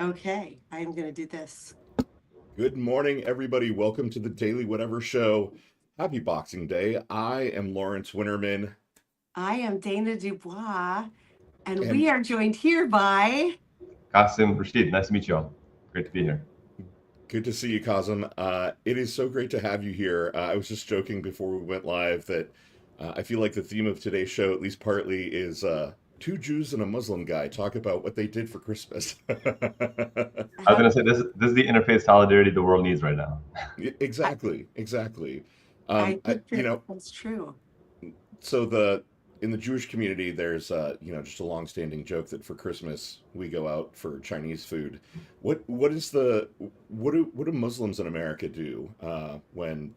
Okay, I'm going to do this. Good morning, everybody. Welcome to the Daily Whatever Show. Happy Boxing Day. I am Lawrence Winterman, I am Dana Dubois, and we and are joined here by. Qasim Rashid, nice to meet you all. Great to be here. good to see you, Qasim. It is so great to have you here. I was just joking before we went live that I feel like the theme of today's show, at least partly, is two Jews and a Muslim guy talk about what they did for Christmas. I was Uh, going to say this is the interfaith solidarity the world needs right now. I, Exactly, exactly. I I, think you that know, that's true. so in the Jewish community, there's just a long-standing joke that for Christmas we go out for Chinese food. What do Muslims in America do when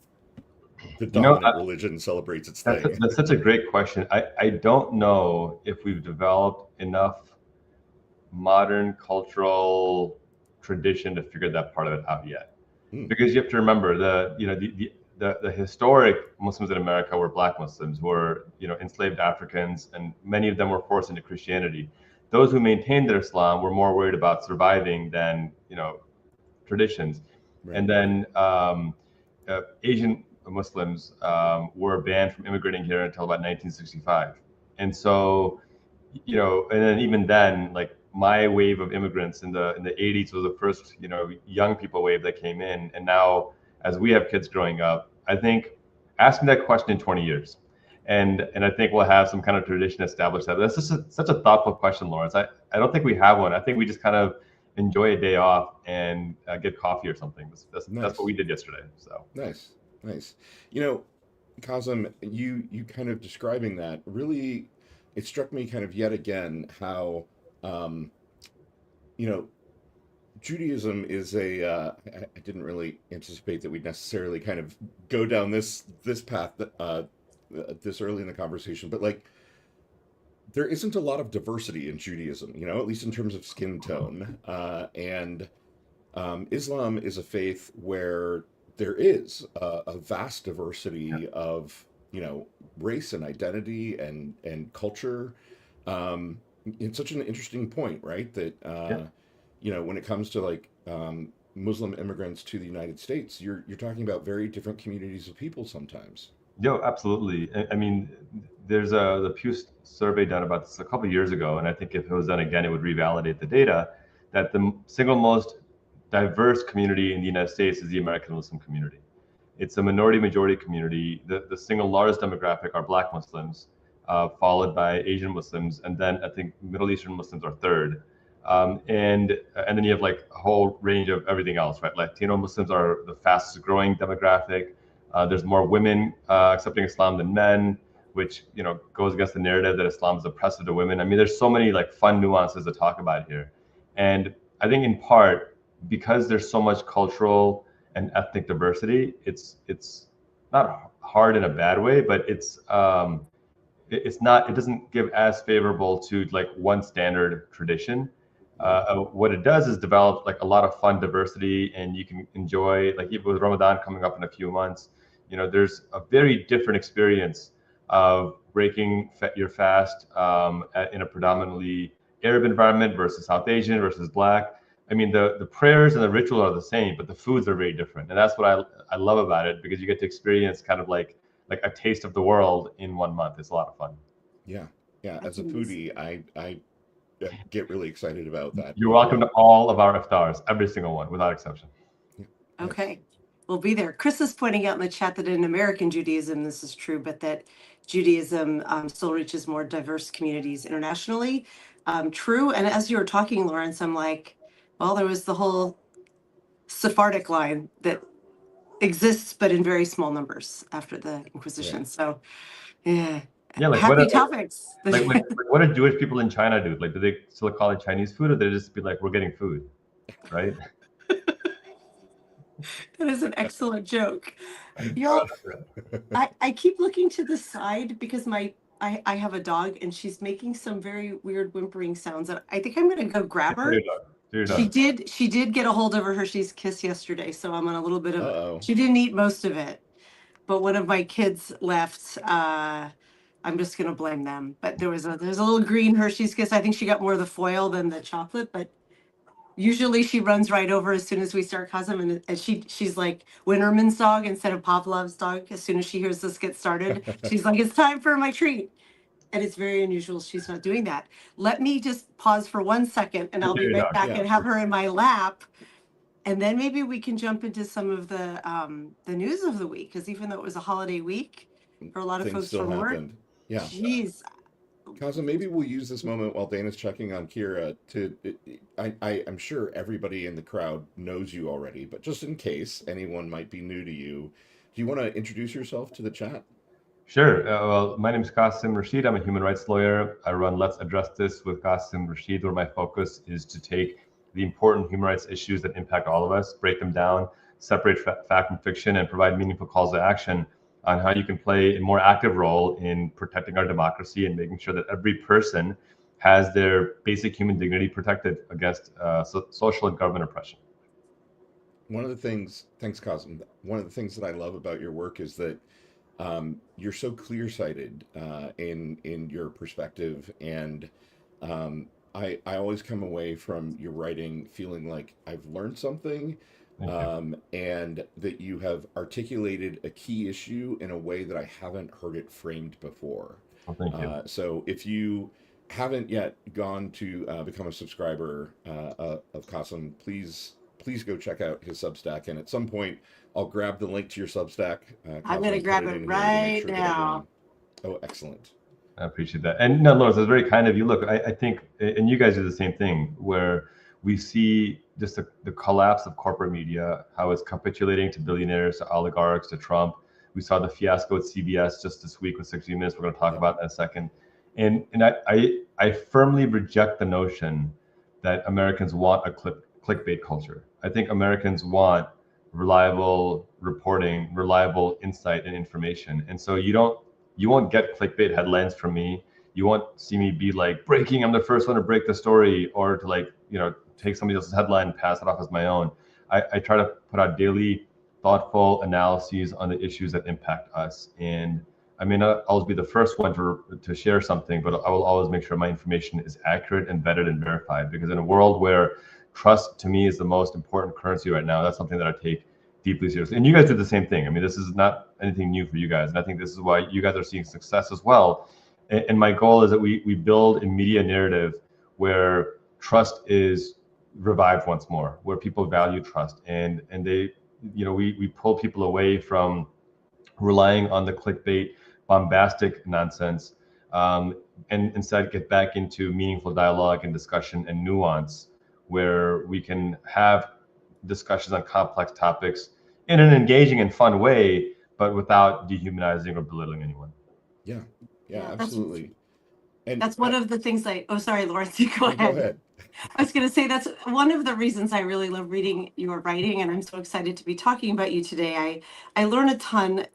the You know, dominant religion celebrates its that's thing? that's such a great question. I don't know if we've developed enough modern cultural tradition to figure that part of it out yet. Hmm, Because you have to remember the historic Muslims in America were black Muslims, were enslaved Africans, and many of them were forced into Christianity. Those who maintained their Islam were more worried about surviving than traditions. right. And then Asian Muslims were banned from immigrating here until about 1965. And so, and then even then, like my wave of immigrants in the 80s was the first, young people wave that came in. And now, as we have kids growing up, I think ask me that question in 20 years. And I think we'll have some kind of tradition established. That's just such a thoughtful question, Lawrence. I don't think we have one. I think we just kind of enjoy a day off and get coffee or something. That's what Nice, we did yesterday. So nice, nice. You know, Kazim, you kind of describing that really, it struck me kind of yet again how um, you know Judaism is I didn't really anticipate that we'd necessarily kind of go down this path this early in the conversation, but like there isn't a lot of diversity in Judaism, at least in terms of skin tone. And Islam is a faith where there is a vast diversity of race and identity and culture. It's such an interesting point, right? That yeah. when it comes to like Muslim immigrants to the United States, you're talking about very different communities of people sometimes. Yo, absolutely. I mean, there's the Pew survey done about this a couple of years ago, and I think if it was done again, it would revalidate the data that the single most diverse community in the United States is the American Muslim community. It's a minority majority community. The single largest demographic are Black Muslims, followed by Asian Muslims, and then I think Middle Eastern Muslims are third. And then you have like a whole range of everything else, right? Latino Muslims are the fastest growing demographic. There's more women accepting Islam than men, which goes against the narrative that Islam is oppressive to women. I mean, there's so many like fun nuances to talk about here, and I think in part because there's so much cultural and ethnic diversity, it's not hard in a bad way, but it's not, it doesn't give as favorable to like one standard tradition. Right. What it does is develop like a lot of fun diversity, and you can enjoy, like even with Ramadan coming up in a few months, there's a very different experience of breaking your fast in a predominantly Arab environment versus South Asian versus Black. I mean, the prayers and the ritual are the same, but the foods are very different, and that's what I love about it, because you get to experience kind of like a taste of the world in 1 month. It's a lot of fun. Yeah. Yeah. That's As a amazing. foodie, I get really excited about that You're as welcome to well. all of our iftars, every single one, without exception. Yeah. Nice. Okay, we'll be there. Chris is pointing out in the chat that in American Judaism, this is true, but that Judaism still reaches more diverse communities internationally. True. And as you were talking, Lawrence, I'm like, well, there was the whole Sephardic line that exists, but in very small numbers after the Right. Inquisition. So, yeah, Yeah, like happy topics. like what do Jewish people in China do? Like, do they still call it Chinese food, or they just be like, we're getting food, right? That is an excellent joke. You know, I keep looking to the side because I have a dog and she's making some very weird whimpering sounds. And I think I'm gonna go grab For your her. dog. For your She dog. did she did get a hold of her Hershey's Kiss yesterday, so I'm on a little bit of Uh-oh. she didn't eat most of it, but one of my kids left. I'm just gonna blame them. But there's a little green Hershey's Kiss. I think she got more of the foil than the chocolate, but Usually she runs right over as soon as we start Cosm, and she's like Winterman's dog instead of Pavlov's dog. As soon as she hears this get started, she's like, it's time for my treat. And it's very unusual she's not doing that. Let me just pause for 1 second and I'll be right back Yeah. and have her in my lap. And then maybe we can jump into some of the news of the week, because even though it was a holiday week for a lot of Things folks still from work, happened. Yeah. geez, Cosmo, maybe we'll use this moment while Dana's checking on Kira to. I'm sure everybody in the crowd knows you already, but just in case anyone might be new to you, do you want to introduce yourself to the chat? Sure. Well, my name is Qasim Rashid. I'm a human rights lawyer. I run Let's Address This with Qasim Rashid, where my focus is to take the important human rights issues that impact all of us, break them down, separate fact from fiction, and provide meaningful calls to action on how you can play a more active role in protecting our democracy and making sure that every person has their basic human dignity protected against social and government oppression. One of the things, thanks, Cosmo. One of the things that I love about your work is that you're so clear-sighted in your perspective, and I always come away from your writing feeling like I've learned something, and that you have articulated a key issue in a way that I haven't heard it framed before. Well, thank you. So if you haven't yet gone to become a subscriber of Qasim, please go check out his Substack, and at some point I'll grab the link to your Substack. I'm going to grab it right now. Oh, excellent. I appreciate that. And no, Lawrence, that's very kind of you. Look, I think, and you guys do the same thing, where we see just the collapse of corporate media, how it's capitulating to billionaires, to oligarchs, to Trump. We saw the fiasco at CBS just this week with 60 Minutes. We're going to talk about that in a second. And I firmly reject the notion that Americans want a clickbait culture. I think Americans want reliable reporting, reliable insight and information. And so you won't get clickbait headlines from me. You won't see me be like, breaking, I'm the first one to break the story, or to like, take somebody else's headline and pass it off as my own. I try to put out daily, thoughtful analyses on the issues that impact us. And I may not always be the first one to share something, but I will always make sure my information is accurate and vetted and verified. Because in a world where trust to me is the most important currency right now, that's something that I take deeply seriously. And you guys do the same thing. I mean, this is not anything new for you guys. And I think this is why you guys are seeing success as well. And my goal is that we build a media narrative where trust is revived once more, where people value trust, and they, we pull people away from relying on the clickbait, bombastic nonsense, and instead get back into meaningful dialogue and discussion and nuance, where we can have discussions on complex topics in an engaging and fun way, but without dehumanizing or belittling anyone. Yeah, absolutely. And that's one of the things sorry, Lawrence, you go ahead. Go ahead. I was going to say that's one of the reasons I really love reading your writing, and I'm so excited to be talking about you today. I learn a ton.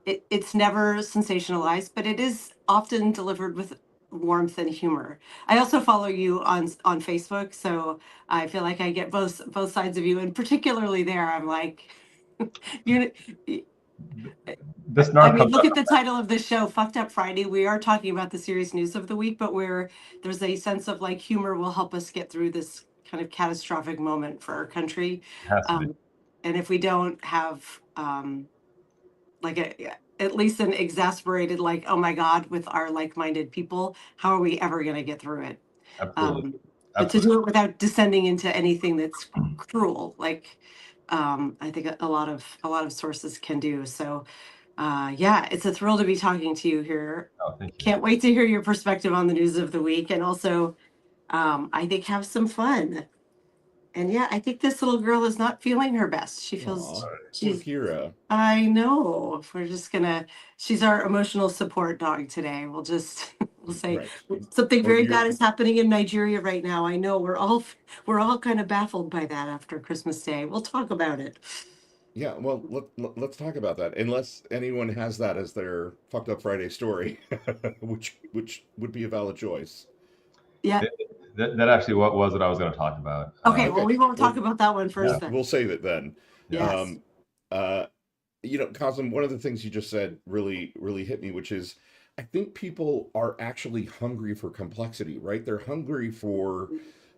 It's never sensationalized, but it is often delivered with warmth and humor. I also follow you on Facebook, so I feel like I get both sides of you, and particularly there, I'm like, look at the title of this show, Fucked Up Friday. We are talking about the serious news of the week, but where there's a sense of like humor will help us get through this kind of catastrophic moment for our country. And if we don't have at least an exasperated, like, oh my God, with our like-minded people, how are we ever going to get through it? Absolutely. But to do it without descending into anything that's cruel, like I think a lot of sources can do. So it's a thrill to be talking to you here. Oh, thank you. Can't wait to hear your perspective on the news of the week, and also I think have some fun. And I think this little girl is not feeling her best. She feels she's Kira. I know. We're just she's our emotional support dog today. We'll say something very bad is happening in Nigeria right now. I know we're all kind of baffled by that after Christmas Day. We'll talk about it. Yeah, well, let's talk about that. Unless anyone has that as their Fucked Up Friday story, which would be a valid choice. Yeah. That actually was what I was going to talk about. Okay, well, we won't talk about that one first. We'll save it then. Yes. Qasim, one of the things you just said really hit me, which is I think people are actually hungry for complexity, right? They're hungry for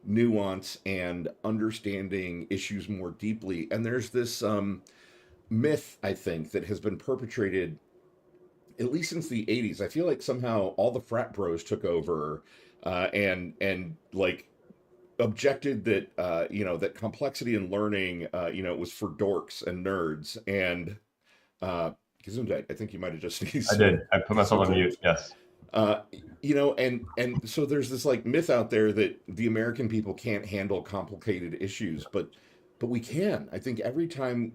nuance and understanding issues more deeply. And there's this myth, I think, that has been perpetrated at least since the 80s. I feel like somehow all the frat bros took over and like objected that that complexity in learning was for dorks and nerds. And Gesundheit, I think you might have just sneezed I did. I put myself on some mute. Yes. and so there's this like myth out there that the American people can't handle complicated issues, but we can. I think every time,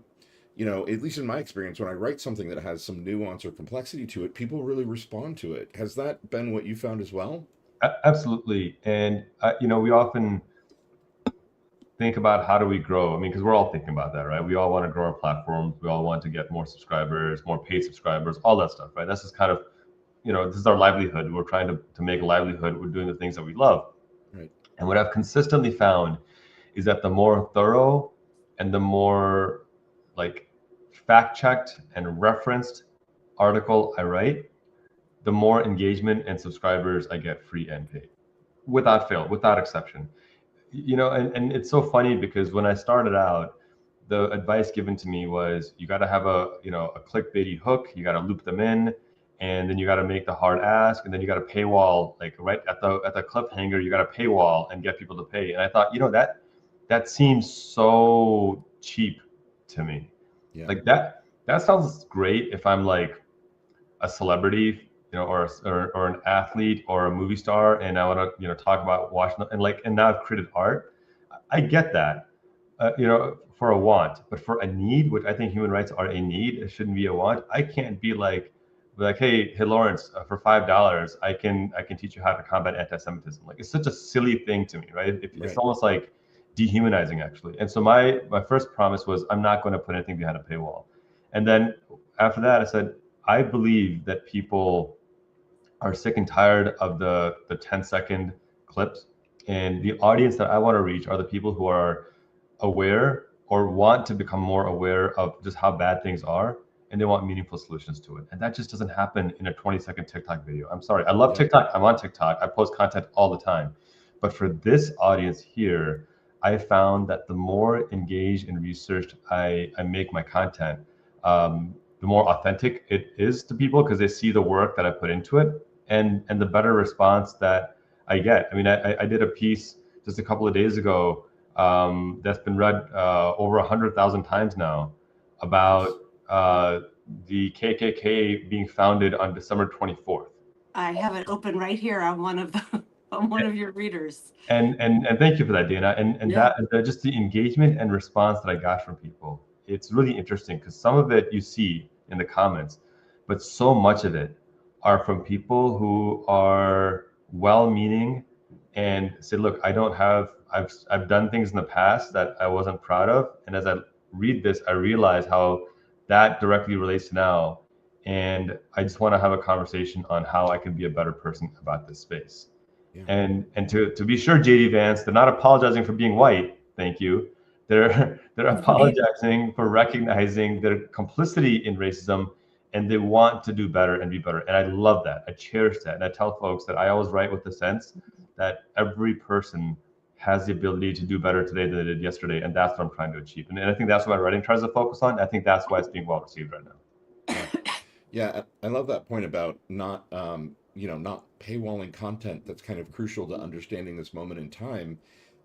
at least in my experience, when I write something that has some nuance or complexity to it, people really respond to it. Has that been what you found as well? Absolutely. And we often think about how do we grow. I mean, because we're all thinking about that, right? We all want to grow our platforms. We all want to get more subscribers, more paid subscribers, all that stuff, right? That's just kind of, this is our livelihood. We're trying to make a livelihood. We're doing the things that we love. Right. And what I've consistently found is that the more thorough and the more like fact-checked and referenced article I write, the more engagement and subscribers I get, free and paid, without fail, without exception. And it's so funny because when I started out, the advice given to me was you got to have a clickbaity hook, you got to loop them in, and then you got to make the hard ask, and then you got to paywall, like right at the cliffhanger, you got to paywall and get people to pay. And I thought, that seems so cheap to me. Yeah. Like that sounds great if I'm like a celebrity, or an athlete or a movie star, and I want to talk about watching and now I've created art. I get that, for a want, but for a need, which I think human rights are a need, it shouldn't be a want. I can't be like, hey Lawrence, for $5, I can teach you how to combat anti-Semitism. Like, it's such a silly thing to me, right? It's almost like dehumanizing, actually. And so my first promise was I'm not going to put anything behind a paywall. And then after that, I said, I believe that people are sick and tired of the 10-second clips. And the audience that I want to reach are the people who are aware or want to become more aware of just how bad things are, and they want meaningful solutions to it. And that just doesn't happen in a 20-second TikTok video. I'm sorry. I love TikTok. I'm on TikTok. I post content all the time. But for this audience here, I found that the more engaged and researched I make my content, the more authentic it is to people because they see the work that I put into it, and the better response that I get. I mean, I did a piece just a couple of days ago that's been read over 100,000 times now about the KKK being founded on December 24th. I have it open right here on one of your readers. And thank you for that, Dana. And that just the engagement and response that I got from people, it's really interesting because some of it you see in the comments, but so much of it are from people who are well-meaning and say, look, I've done things in the past that I wasn't proud of. And as I read this, I realize how that directly relates to now. And I just want to have a conversation on how I can be a better person about this space. Yeah. And to be sure, JD Vance, they're not apologizing for being white. Thank you. They're apologizing for recognizing their complicity in racism, and they want to do better and be better. And I love that. I cherish that. And I tell folks that I always write with the sense that every person has the ability to do better today than they did yesterday. And that's what I'm trying to achieve. And I think that's what my writing tries to focus on. I think that's why it's being well received right now. Yeah, I love that point about not paywalling content that's kind of crucial to understanding this moment in time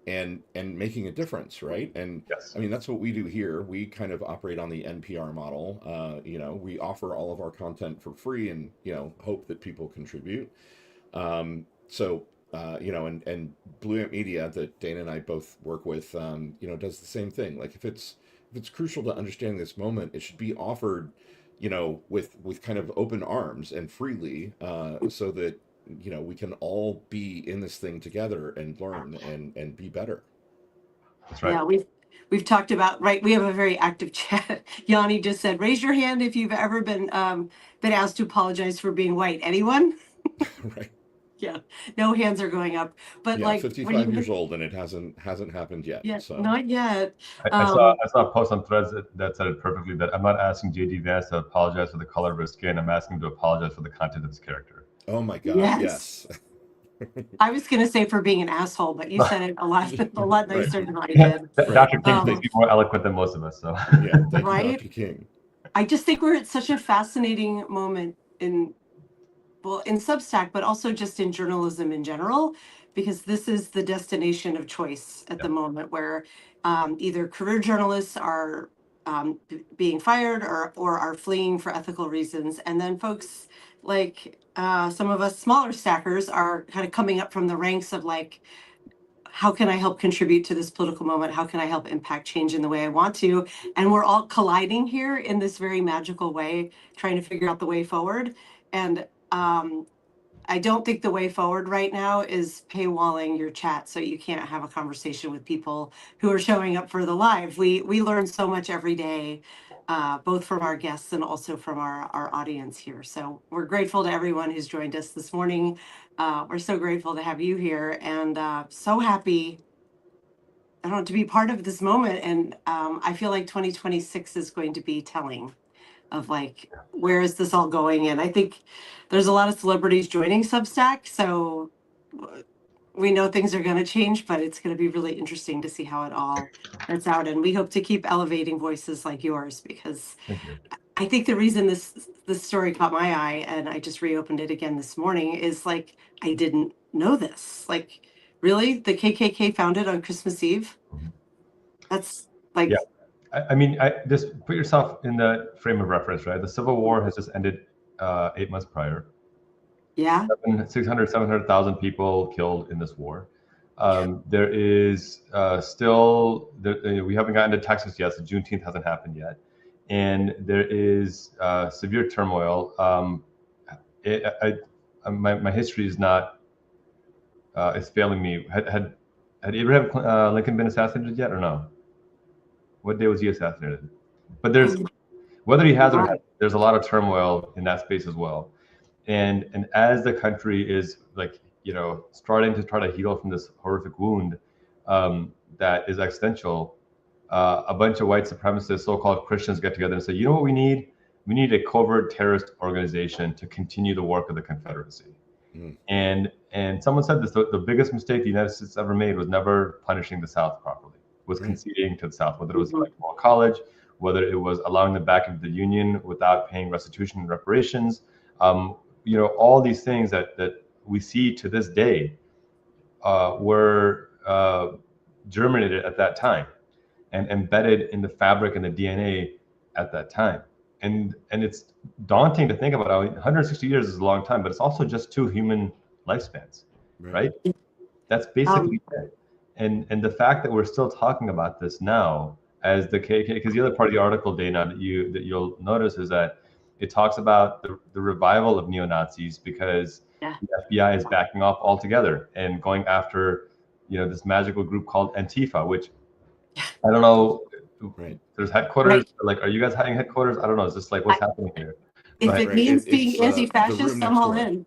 and making a difference, right? And yes. I mean, that's what we do here. We kind of operate on the NPR model. We offer all of our content for free and, hope that people contribute. And Blue Ant Media that Dana and I both work with, does the same thing. Like if it's crucial to understand this moment, it should be offered, with kind of open arms and freely, so that, we can all be in this thing together and learn and be better. That's right. Yeah, we've talked about, right. We have a very active chat. Yanni just said, raise your hand if you've ever been asked to apologize for being white. Anyone? Right. Yeah, no hands are going up. But 55 years old and it hasn't happened yet. Yeah, so. Not yet. I saw a post on Threads that said it perfectly, that I'm not asking JD Vance to apologize for the color of his skin. I'm asking him to apologize for the content of his character. Oh my God, yes. I was going to say for being an asshole, but you said it a lot Right. nicer than I did. Right. Dr. King Thank may be more eloquent than most of us. So Yeah, thank you, Right? Dr. King. I just think we're at such a fascinating moment in, well, in Substack, but also just in journalism in general, because this is the destination of choice at the moment where either career journalists are being fired or are fleeing for ethical reasons. And then folks like some of us smaller stackers are kind of coming up from the ranks of like, how can I help contribute to this political moment? How can I help impact change in the way I want to? And we're all colliding here in this very magical way, trying to figure out the way forward. And I don't think the way forward right now is paywalling your chat so you can't have a conversation with people who are showing up for the live. We learn so much every day, both from our guests and also from our audience here. So we're grateful to everyone who's joined us this morning. We're so grateful to have you here and so happy, I don't know, to be part of this moment. And I feel like 2026 is going to be telling of like, where is this all going? And I think there's a lot of celebrities joining Substack. So we know things are going to change, but it's going to be really interesting to see how it all works out. And we hope to keep elevating voices like yours, because I think the reason this story caught my eye, and I just reopened it again this morning, is like, I didn't know this. Like, really? The KKK founded on Christmas Eve? That's like, yeah. I mean, just put yourself in the frame of reference, right? The Civil War has just ended 8 months prior. yeah. 700,000 people killed in this war. There is still, we haven't gotten to Texas yet, so Juneteenth hasn't happened yet. And there is severe turmoil. My history is not, it's failing me. Had Abraham Lincoln been assassinated yet or no? What day was he assassinated? But there's, whether he has or not, there's a lot of turmoil in that space as well. And as the country is like, starting to try to heal from this horrific wound that is existential, a bunch of white supremacists, so-called Christians, get together and say, you know what we need? We need a covert terrorist organization to continue the work of the Confederacy. And someone said this, the biggest mistake the United States ever made was never punishing the South properly, was conceding to the South, whether it was Electoral College, whether it was allowing them back into the Union without paying restitution and reparations. All these things that we see to this day were germinated at that time and embedded in the fabric and the DNA at that time. And it's daunting to think about. 160 years is a long time, but it's also just 2 human lifespans, right? That's basically it. And the fact that we're still talking about this now as the KKK, because the other part of the article, Dana, that you'll notice is that it talks about the revival of neo-Nazis because the FBI is backing off altogether and going after, this magical group called Antifa, which I don't know. There's headquarters. Like, are you guys having headquarters? I don't know. It's just like, what's happening here? If it means being anti-fascist, I'm all in.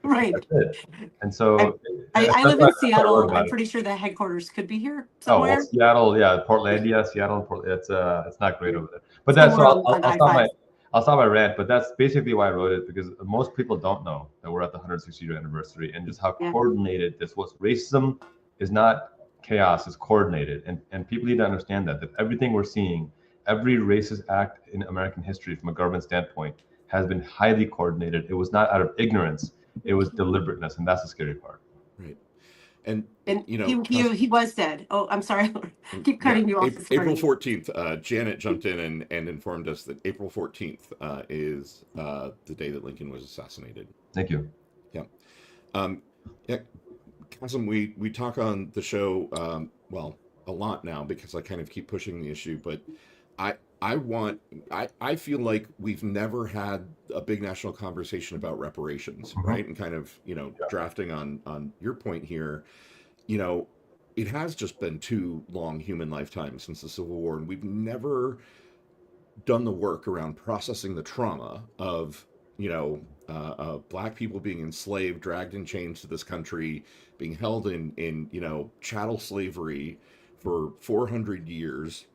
Right. That's it. And so I live in Seattle. I'm pretty sure the headquarters could be here somewhere. Oh, well, Seattle, yeah, Portlandia, Seattle, Portland. It's not great over there. But that's I'll stop my rant. But that's basically why I wrote it, because most people don't know that we're at the 160th anniversary and just how coordinated this was. Racism is not chaos; it's coordinated, and people need to understand that everything we're seeing, every racist act in American history from a government standpoint, has been highly coordinated. It was not out of ignorance; it was deliberateness, and that's the scary part. Right. And he was dead. Oh, I'm sorry. Keep cutting you off. April 14th, Janet jumped in and informed us that April 14th is the day that Lincoln was assassinated. Thank you. Yeah. Qasim, we talk on the show, a lot now because I kind of keep pushing the issue, but I feel like we've never had a big national conversation about reparations, right? And kind of, drafting on your point here, it has just been 2 long human lifetimes since the Civil War, and we've never done the work around processing the trauma of, Black people being enslaved, dragged in chains to this country, being held in chattel slavery for 400 years.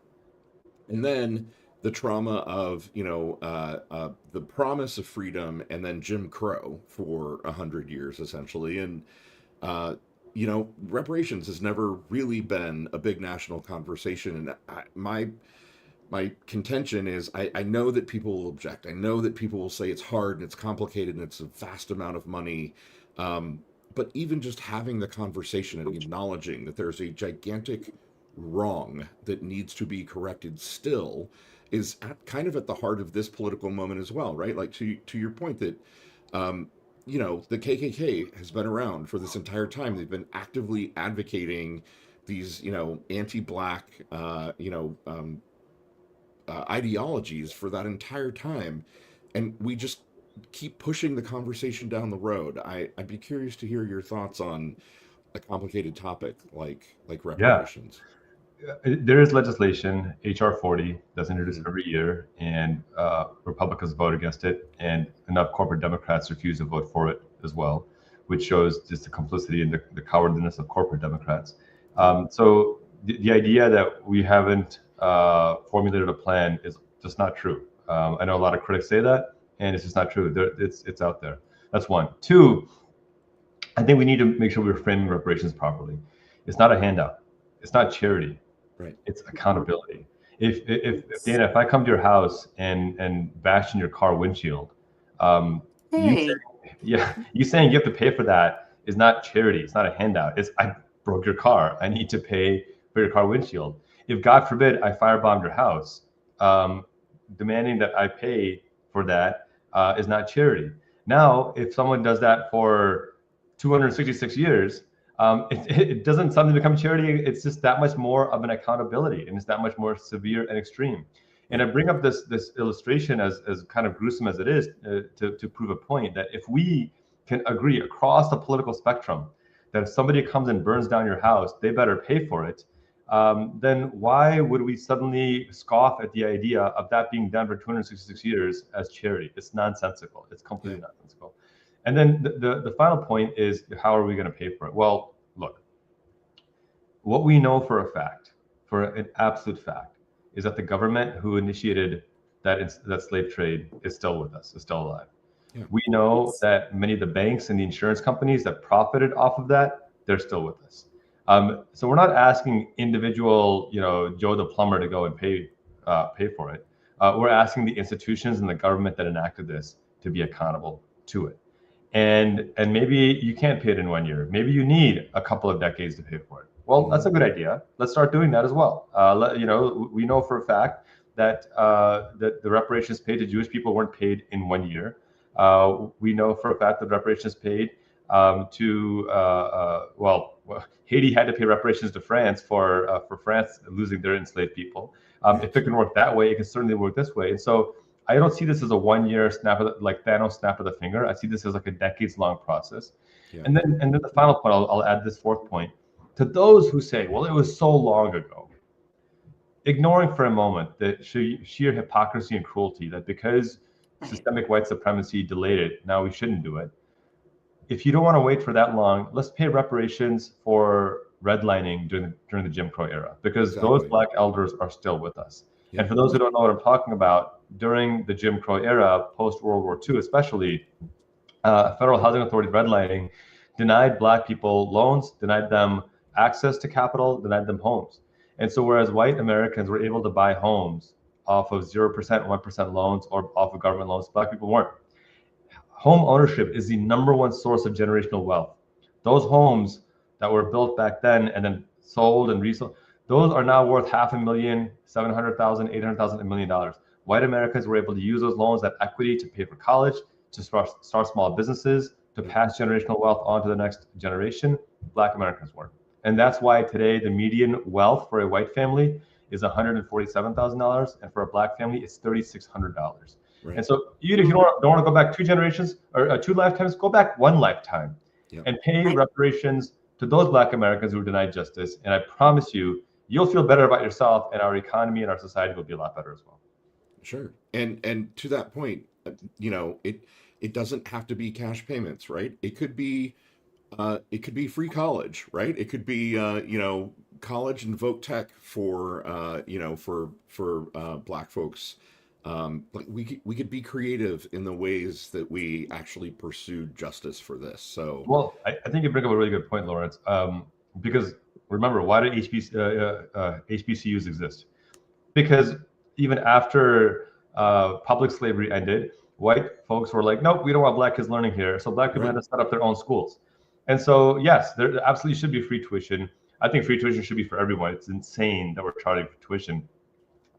And then the trauma of, the promise of freedom and then Jim Crow for 100 years, essentially. And, Uh, reparations has never really been a big national conversation, and my contention is I know that people will object. I know that people will say it's hard and it's complicated and it's a vast amount of money. Um, but even just having the conversation and acknowledging that there's a gigantic wrong that needs to be corrected still is kind of at the heart of this political moment as well, right? Like to your point that um, the KKK has been around for this entire time. They've been actively advocating these, anti-black, ideologies for that entire time, and we just keep pushing the conversation down the road. I'd be curious to hear your thoughts on a complicated topic like Yeah. reparations. There is legislation, HR 40, that's introduced every year, and Republicans vote against it, and enough corporate Democrats refuse to vote for it as well, which shows just the complicity and the cowardliness of corporate Democrats. So the idea that we haven't formulated a plan is just not true. I know a lot of critics say that, and it's just not true. It's out there. That's one. Two, I think we need to make sure we're framing reparations properly. It's not a handout. It's not charity. Right. It's accountability. If Dana, if I come to your house and bash in your car windshield, you Hey, you saying you have to pay for that is not charity. It's not a handout. It's I broke your car. I need to pay for your car windshield. If God forbid I firebombed your house, um, demanding that I pay for that is not charity. Now, if someone does that for 266 years, it doesn't suddenly become charity. It's just that much more of an accountability, and it's that much more severe and extreme. And I bring up this illustration as kind of gruesome as it is to prove a point that if we can agree across the political spectrum that if somebody comes and burns down your house, they better pay for it. Then why would we suddenly scoff at the idea of that being done for 266 years as charity? It's nonsensical. It's completely nonsensical. And then the final point is, how are we going to pay for it? Well, look, what we know for a fact, for an absolute fact, is that the government who initiated that slave trade is still with us, is still alive. Yeah. We know that many of the banks and the insurance companies that profited off of that, they're still with us. So we're not asking individual, Joe the plumber to go and pay for it. We're asking the institutions and the government that enacted this to be accountable to it. And maybe you can't pay it in 1 year. Maybe you need a couple of decades to pay for it. Well, that's a good idea. Let's start doing that as well. We know for a fact that that the reparations paid to Jewish people weren't paid in 1 year. We know for a fact that reparations paid Haiti had to pay reparations to France for France losing their enslaved people. If it can work that way, it can certainly work this way. And so I don't see this as a 1 year like Thanos snap of the finger. I see this as like a decades-long process. Yeah. And then the final point, I'll add this fourth point. To those who say, well, it was so long ago, ignoring for a moment the sheer hypocrisy and cruelty that because systemic white supremacy delayed it, now we shouldn't do it. If you don't want to wait for that long, let's pay reparations for redlining during the Jim Crow era, because those Black elders are still with us. And for those who don't know what I'm talking about, during the Jim Crow era, post World War II especially, Federal Housing Authority redlining denied Black people loans, denied them access to capital, denied them homes. And so whereas white Americans were able to buy homes off of 0%, 1% loans or off of government loans, Black people weren't. Home ownership is the number one source of generational wealth. Those homes that were built back then and then sold and resold, those are now worth $500,000, $700,000, $800,000, $1 million. White Americans were able to use those loans, that equity, to pay for college, to start small businesses, to pass generational wealth on to the next generation. Black Americans weren't. And that's why today the median wealth for a white family is $147,000, and for a Black family, it's $3,600. Right. And so even if you don't want to go back 2 generations or 2 lifetimes, go back 1 lifetime and pay reparations to those Black Americans who were denied justice. And I promise you, you'll feel better about yourself, and our economy and our society will be a lot better as well. Sure. And to that point, it doesn't have to be cash payments, right? It could be free college, right? It could be college and voc tech for Black folks like we could be creative in the ways that we actually pursued justice for this. So Well, I think you bring up a really good point, Lawrence. Because remember, why did HBCUs exist? Because even after public slavery ended, white folks were like, nope, we don't want black kids learning here. So black people right, had to set up their own schools. And so, yes, there absolutely should be free tuition. I think free tuition should be for everyone. It's insane that we're charging for tuition.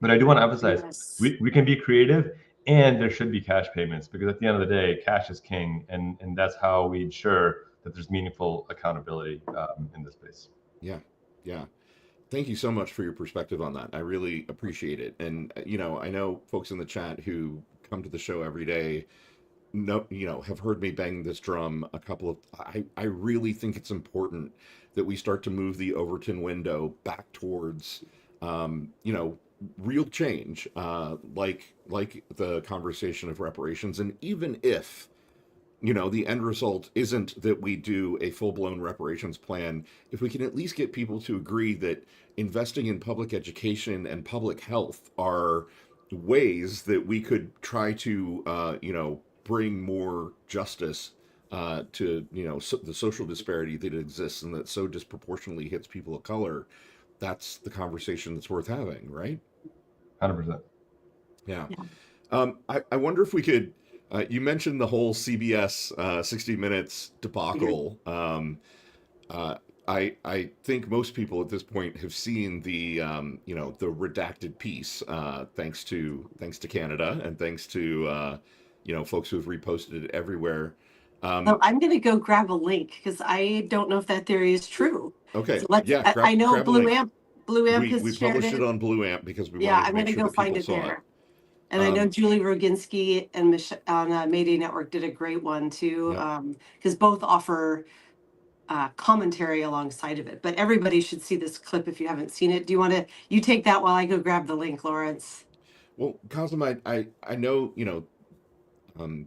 But I do want to emphasize Yes. we can be creative and there should be cash payments because at the end of the day, cash is king. And that's how we ensure that there's meaningful accountability in this space. yeah, yeah. Thank you so much for your perspective on that. I really appreciate it. And I know folks in the chat who come to the show every day have heard me bang this drum a couple of I really think it's important that we start to move the Overton window back towards real change, like the conversation of reparations. And even if the end result isn't that we do a full-blown reparations plan, if we can at least get people to agree that investing in public education and public health are ways that we could try to bring more justice to the social disparity that exists and that so disproportionately hits people of color, that's the conversation that's worth having, right? 100%. Yeah. Yeah. I wonder if we could. You mentioned the whole CBS 60 Minutes debacle. I think most people at this point have seen the the redacted piece, thanks to Canada and thanks to folks who have reposted it everywhere. So I'm going to go grab a link because I don't know if that theory is true. Okay, So let's. yeah, I know grab a link. Blue Amp We has shared published it it. on Blue Amp because we Yeah, wanted to I'm make going to sure go that find people it saw it. there. And I know Um, Julie Roginski and on Mayday Network did a great one too, yeah. because both offer commentary alongside of it. But everybody should see this clip if you haven't seen it. Do you want to? You take that while I go grab the link, Lawrence. Well, Qasim, I know um,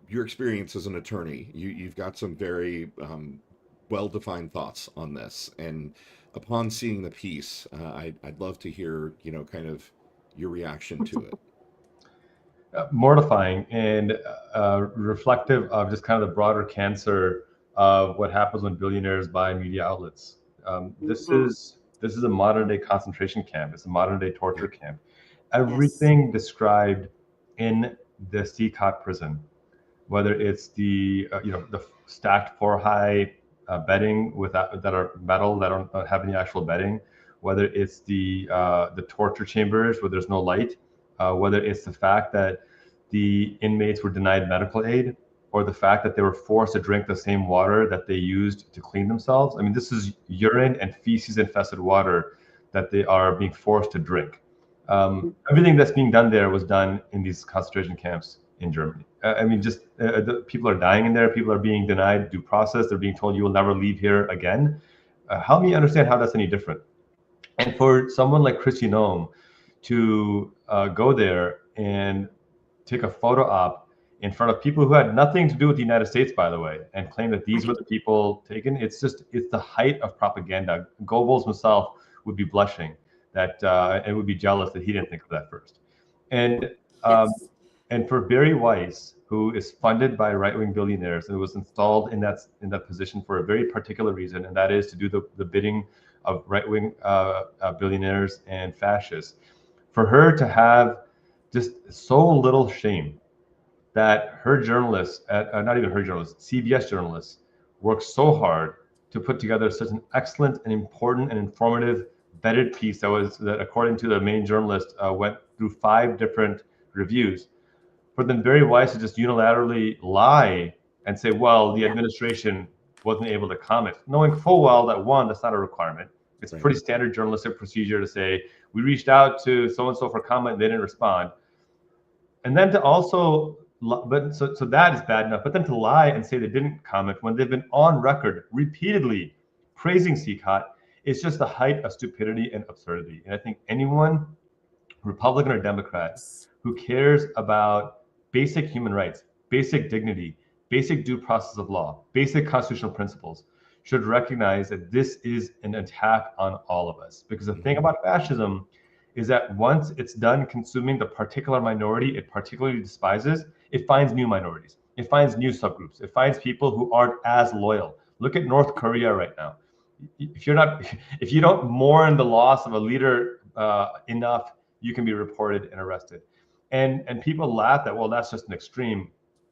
your experience as an attorney. You've got some very well-defined thoughts on this, and upon seeing the piece, I'd love to hear kind of your reaction to it. Mortifying and reflective of just kind of the broader cancer of what happens when billionaires buy media outlets. This Mhm. is a modern day concentration camp. It's a modern day torture camp. Yes. Everything described in the CCOT prison, whether it's the the stacked four high bedding that are metal that don't have any actual bedding, whether it's the torture chambers where there's no light, whether it's the fact that the inmates were denied medical aid, or the fact that they were forced to drink the same water that they used to clean themselves. I mean, this is urine and feces infested water that they are being forced to drink. Everything that's being done there was done in these concentration camps in Germany. I mean, just people are dying in there. People are being denied due process. They're being told you will never leave here again. Help me understand how that's any different. And for someone like Christy Noem to go there and take a photo op in front of people who had nothing to do with the United States, by the way, and claim that these were the people taken, it's the height of propaganda. Goebbels himself would be blushing that and would be jealous that he didn't think of that first. And Yes. and for Barry Weiss, who is funded by right-wing billionaires and was installed in that position for a very particular reason, and that is to do the bidding of right-wing billionaires and fascists, for her to have just so little shame that her journalists, not even her journalists, CBS journalists, worked so hard to put together such an excellent and important and informative vetted piece that according to the main journalist, went through 5 different reviews. For then Barry Weiss to just unilaterally lie and say, well, the Yeah. administration wasn't able to comment, knowing full well that one, that's not a requirement. It's Right. pretty standard journalistic procedure to say, we reached out to so-and-so for comment, they didn't respond. And then to also, but so that is bad enough. But then to lie and say they didn't comment when they've been on record repeatedly praising CCOT is just the height of stupidity and absurdity. And I think anyone, Republican or Democrat, who cares about basic human rights, basic dignity, basic due process of law, basic constitutional principles, should recognize that this is an attack on all of us. Because the thing about fascism is that once it's done consuming the particular minority it particularly despises, it finds new minorities, it finds new subgroups, it finds people who aren't as loyal. Look at North Korea right now. If you don't mourn the loss of a leader enough, you can be reported and arrested. And people laugh that, well, that's just an extreme,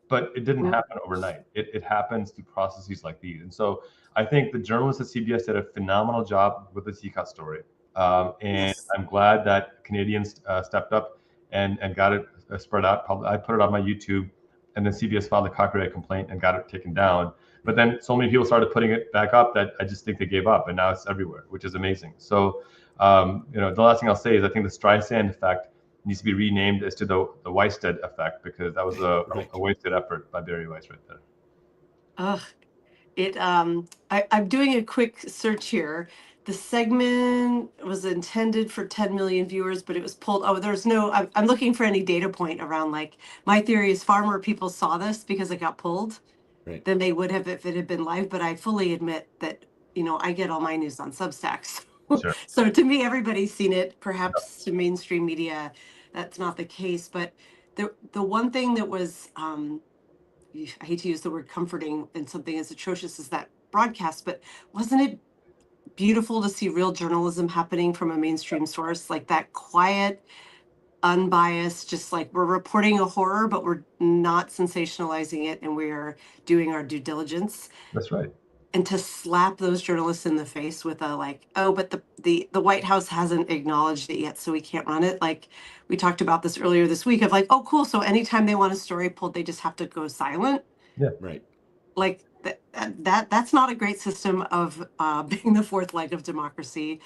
but it didn't happen overnight. It happens through processes like these. And so I think the journalists at CBS did a phenomenal job with the TCOT story. And Yes. I'm glad that Canadians stepped up and got it spread out. I put it on my YouTube, and then CBS filed a copyright complaint and got it taken down. But then so many people started putting it back up that I just think they gave up, and now it's everywhere, which is amazing. So, the last thing I'll say is I think the Streisand effect needs to be renamed as to the Weisted effect, because that was a wasted effort by Barry Weiss right there. I'm doing a quick search here. The segment was intended for 10 million viewers, but it was pulled. Oh, there's no, I'm looking for any data point around, like, my theory is far more people saw this because it got pulled than they would have if it had been live. But I fully admit that, I get all my news on Substacks. Sure. So to me, everybody's seen it. Perhaps to mainstream media, that's not the case. But the one thing that was, I hate to use the word comforting in something as atrocious as that broadcast, but wasn't it beautiful to see real journalism happening from a mainstream source, like that quiet, unbiased, just like we're reporting a horror, but we're not sensationalizing it, and we're doing our due diligence. That's right. And to slap those journalists in the face with a, like, oh, but the White House hasn't acknowledged it yet, so we can't run it. Like, we talked about this earlier this week of, like, oh, cool, so anytime they want a story pulled, they just have to go silent. Yeah. Right. Like, that's not a great system of being the fourth leg of democracy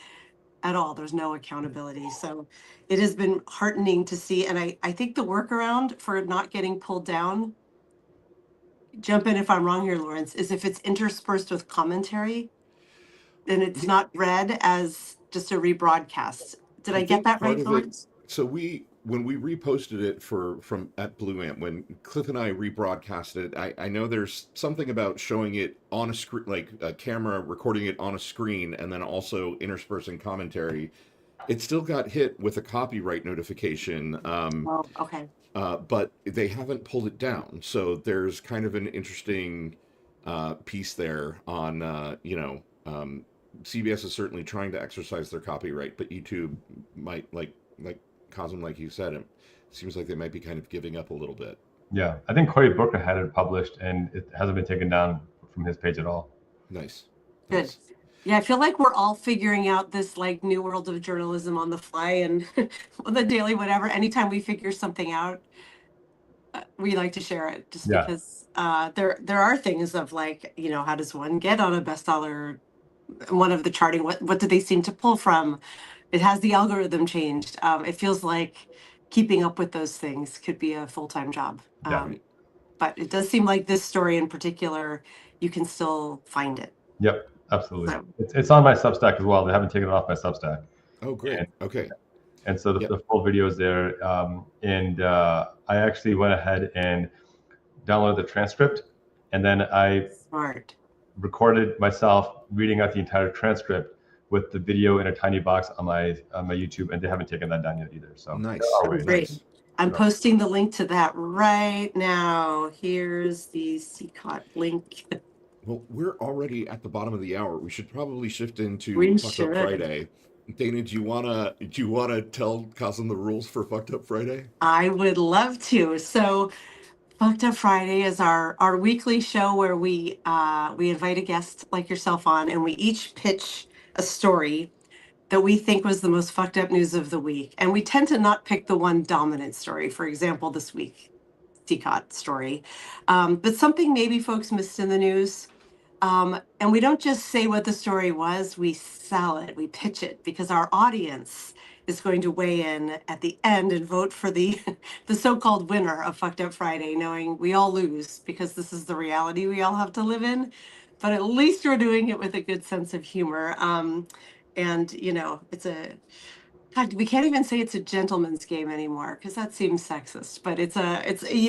at all. There's no accountability. So it has been heartening to see. And I think the workaround for not getting pulled down, jump in if I'm wrong here, Lawrence, is if it's interspersed with commentary, then it's not read as just a rebroadcast. Did I get that right, Lawrence? So when we reposted it from at Blue Ant, when Cliff and I rebroadcasted it, I know there's something about showing it on a screen, like a camera recording it on a screen, and then also interspersing commentary. It still got hit with a copyright notification. Oh, okay. But they haven't pulled it down. So there's kind of an interesting piece there on, CBS is certainly trying to exercise their copyright, but YouTube might, like Qasim, like you said, it seems like they might be kind of giving up a little bit. Yeah, I think Cory Booker had it published, and it hasn't been taken down from his page at all. Nice. Good. Yeah, I feel like we're all figuring out this, like, new world of journalism on the fly, and on the daily whatever. Anytime we figure something out, we like to share it, just because there are things of, like, how does one get on a bestseller? One of the charting, what do they seem to pull from? It has the algorithm changed. It feels like keeping up with those things could be a full-time job. But it does seem like this story in particular, you can still find it. Yep, absolutely. So, it's on my Substack as well. They haven't taken it off my Substack. Oh, great. Okay. And so the full video is there. And I actually went ahead and downloaded the transcript, and then I recorded myself reading out the entire transcript with the video in a tiny box on my YouTube, and they haven't taken that down yet either. So nice. Great. I'm posting the link to that right now. Here's the CCOT link. Well, we're already at the bottom of the hour. We should probably shift into Fucked Up Friday. Dana, do you wanna tell Qasim the rules for Fucked Up Friday? I would love to. So, Fucked Up Friday is our weekly show where we invite a guest like yourself on, and we each pitch a story that we think was the most fucked up news of the week. And we tend to not pick the one dominant story. For example, this week, TCOT story, but something maybe folks missed in the news. And we don't just say what the story was, we sell it, we pitch it, because our audience is going to weigh in at the end and vote for the so-called winner of Fucked Up Friday, knowing we all lose because this is the reality we all have to live in. But at least we're doing it with a good sense of humor. And it's God, we can't even say it's a gentleman's game anymore because that seems sexist. But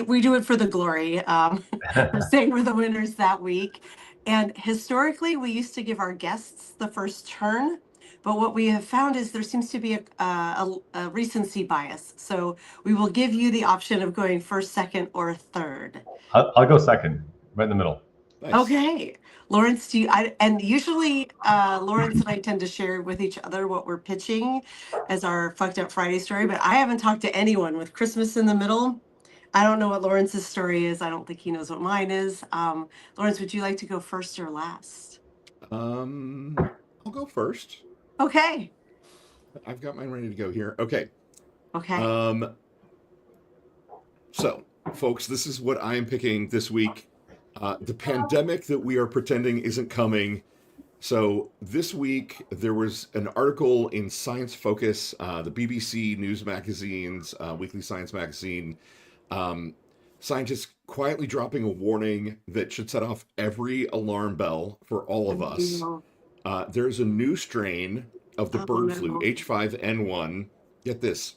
we do it for the glory. We're saying we're the winners that week. And historically, we used to give our guests the first turn, but what we have found is there seems to be a recency bias. So we will give you the option of going first, second, or third. I'll go second, right in the middle. Nice. Okay. Lawrence, and usually Lawrence and I tend to share with each other what we're pitching as our Fucked Up Friday story, but I haven't talked to anyone with Christmas in the middle. I don't know what Lawrence's story is. I don't think he knows what mine is. Lawrence, would you like to go first or last? I'll go first. Okay. I've got mine ready to go here. Okay. Okay. So, folks, this is what I am picking this week. The pandemic that we are pretending isn't coming. So this week there was an article in Science Focus, the BBC News Magazine's weekly science magazine. Scientists quietly dropping a warning that should set off every alarm bell for all of us. There's a new strain of the bird flu, H5N1. Get this,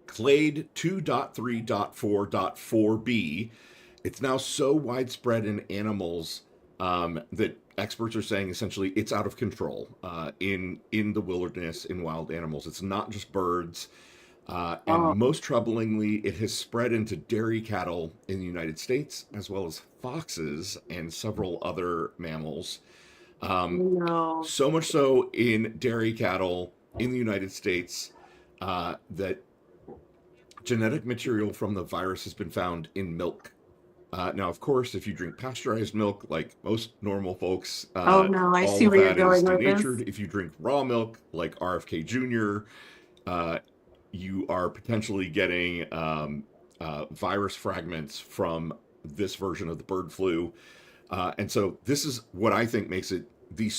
clade 2.3.4.4b. It's now so widespread in animals that experts are saying essentially it's out of control in the wilderness, in wild animals. It's not just birds. And most troublingly, it has spread into dairy cattle in the United States, as well as foxes and several other mammals. So much so in dairy cattle in the United States that genetic material from the virus has been found in milk. Now, of course, if you drink pasteurized milk, like most normal folks, I see where you're going with denatured. If you drink raw milk, like RFK Jr., you are potentially getting virus fragments from this version of the bird flu. And so this is what I think makes it the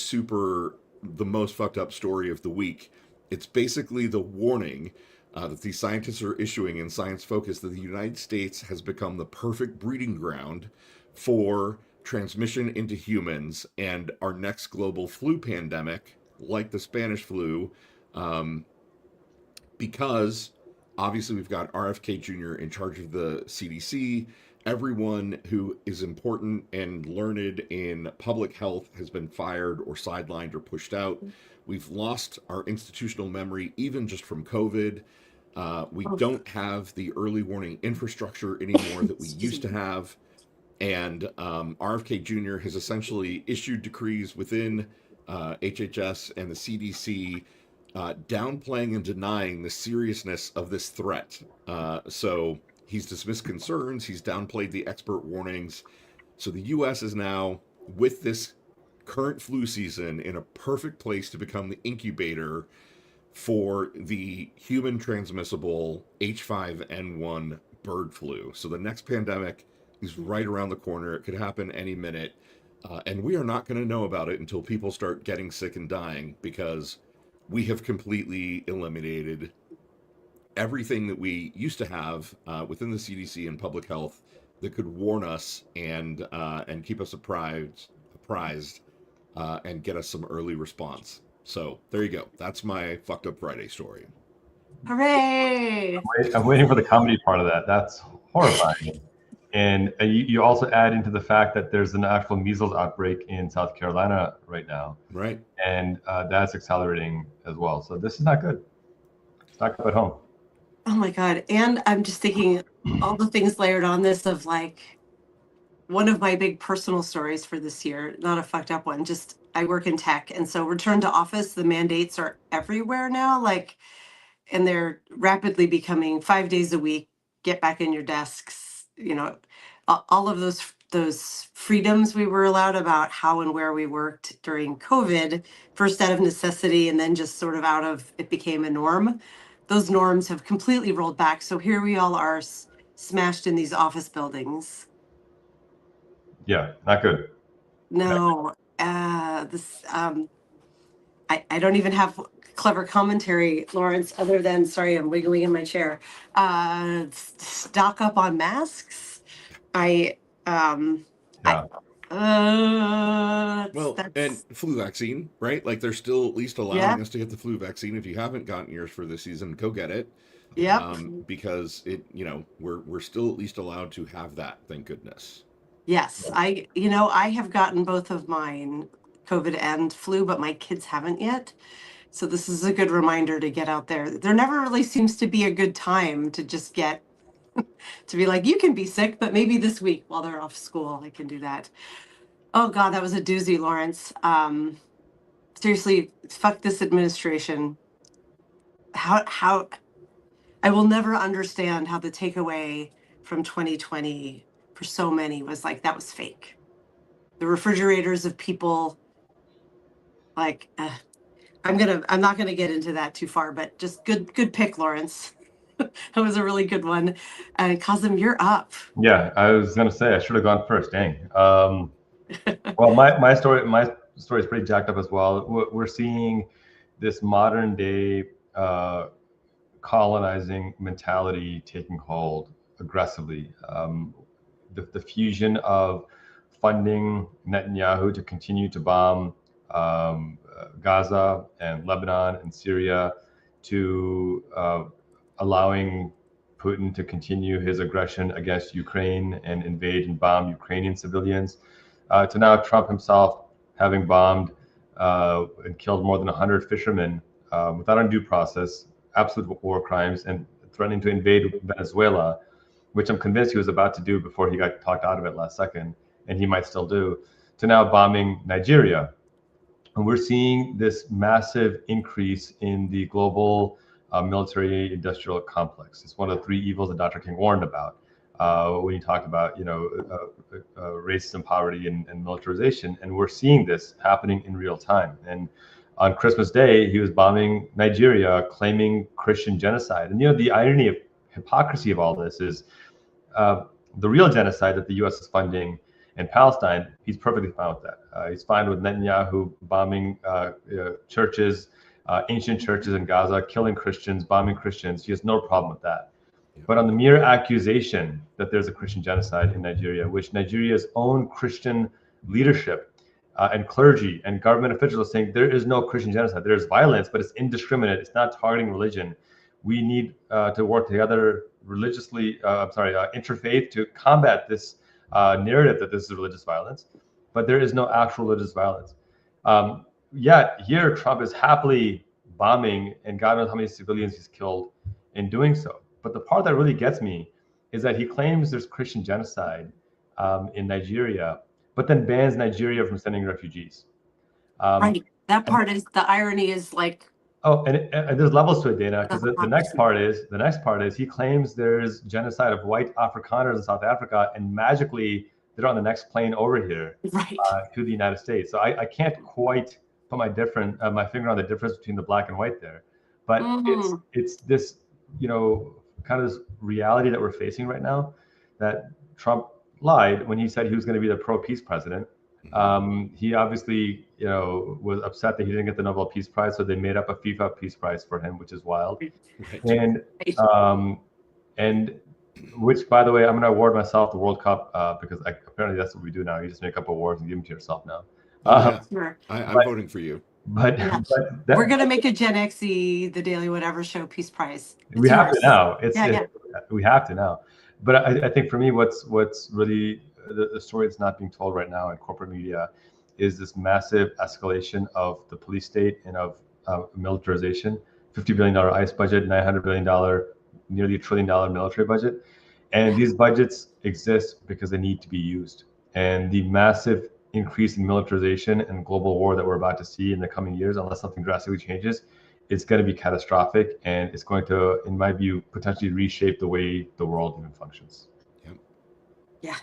most fucked up story of the week. It's basically the warning that these scientists are issuing in Science Focus that the United States has become the perfect breeding ground for transmission into humans, and our next global flu pandemic, like the Spanish flu, because obviously we've got RFK Jr. in charge of the CDC. Everyone who is important and learned in public health has been fired or sidelined or pushed out. We've lost our institutional memory, even just from COVID. We don't have the early warning infrastructure anymore that we used to have. And RFK Jr. has essentially issued decrees within HHS and the CDC downplaying and denying the seriousness of this threat. So he's dismissed concerns, he's downplayed the expert warnings. So the US is now, with this current flu season, in a perfect place to become the incubator for the human transmissible H5N1 bird flu. So the next pandemic is right around the corner. It could happen any minute. And we are not going to know about it until people start getting sick and dying, because we have completely eliminated everything that we used to have within the CDC and public health that could warn us and keep us apprised and get us some early response. So there you go. That's my Fucked Up Friday story. Hooray! I'm waiting for the comedy part of that. That's horrifying. And you also add into the fact that there's an actual measles outbreak in South Carolina right now. Right. And that's accelerating as well. So this is not good. It's not good at home. Oh my God. And I'm just thinking all the things layered on this of like, one of my big personal stories for this year, not a fucked up one, just I work in tech. And so return to office, the mandates are everywhere now, and they're rapidly becoming 5 days a week, get back in your desks, all of those freedoms we were allowed about how and where we worked during COVID, first out of necessity, and then just sort of out of, it became a norm. Those norms have completely rolled back. So here we all are smashed in these office buildings. Yeah, not good. No, I don't even have clever commentary, Lawrence, other than, sorry, I'm wiggling in my chair. Stock up on masks. And flu vaccine, right? Like they're still at least allowing us to get the flu vaccine. If you haven't gotten yours for this season, go get it. Because we're still at least allowed to have that, thank goodness. Yes, I have gotten both of mine, COVID and flu, but my kids haven't yet. So this is a good reminder to get out there. There never really seems to be a good time to just get to be like, you can be sick, but maybe this week while they're off school, I can do that. Oh God, that was a doozy, Lawrence. Seriously, fuck this administration. How I will never understand how the takeaway from 2020 for so many was like that was fake. The refrigerators of people, like I'm not gonna get into that too far, but just good pick, Lawrence. That was a really good one. Qasim, you're up. Yeah, I was gonna say I should have gone first. Dang. Well, my story is pretty jacked up as well. We're seeing this modern day colonizing mentality taking hold aggressively. The fusion of funding Netanyahu to continue to bomb Gaza and Lebanon and Syria, to allowing Putin to continue his aggression against Ukraine and invade and bomb Ukrainian civilians, to now Trump himself having bombed and killed more than 100 fishermen without undue process, absolute war crimes, and threatening to invade Venezuela, which I'm convinced he was about to do before he got talked out of it last second, and he might still do, to now bombing Nigeria. And we're seeing this massive increase in the global military industrial complex. It's one of the three evils that Dr. King warned about when he talked about, racism, poverty, and militarization. And we're seeing this happening in real time. And on Christmas Day, he was bombing Nigeria, claiming Christian genocide. And the irony of hypocrisy of all this is the real genocide that the U.S. is funding in Palestine. He's perfectly fine with that. He's fine with Netanyahu bombing churches, ancient churches in Gaza, killing Christians, bombing Christians. He has no problem with that. But on the mere accusation that there's a Christian genocide in Nigeria, which Nigeria's own Christian leadership and clergy and government officials are saying there is no Christian genocide. There's violence, but it's indiscriminate. It's not targeting religion. We need to work together religiously, interfaith, to combat this narrative that this is religious violence. But there is no actual religious violence. Yet here Trump is happily bombing, and God knows how many civilians he's killed in doing so. But the part that really gets me is that he claims there's Christian genocide in Nigeria, but then bans Nigeria from sending refugees. Right. That part is the irony is like. Oh, and there's levels to it, Dana, because the next part is he claims there's genocide of white Afrikaners in South Africa, and magically they're on the next plane over here, right, to the United States. So I can't quite put my finger on the difference between the black and white there, but it's this kind of this reality that we're facing right now, that Trump lied when he said he was going to be the pro-peace president. He obviously, was upset that he didn't get the Nobel Peace Prize, so they made up a FIFA Peace Prize for him, which is wild. Right. And which, by the way, I'm going to award myself the World Cup because apparently that's what we do now. You just make up awards and give them to yourself now. Sure. I'm voting for you. But we're going to make a Gen Xe, the Daily Whatever Show Peace Prize. We have to now. We have to now. But I think for me, what's really the story that's not being told right now in corporate media is this massive escalation of the police state and of militarization. $50 billion ICE budget, $900 billion, nearly $1 trillion military budget. And these budgets exist because they need to be used. And the massive increase in militarization and global war that we're about to see in the coming years, unless something drastically changes, it's going to be catastrophic, and it's going to, in my view, potentially reshape the way the world even functions. Yeah.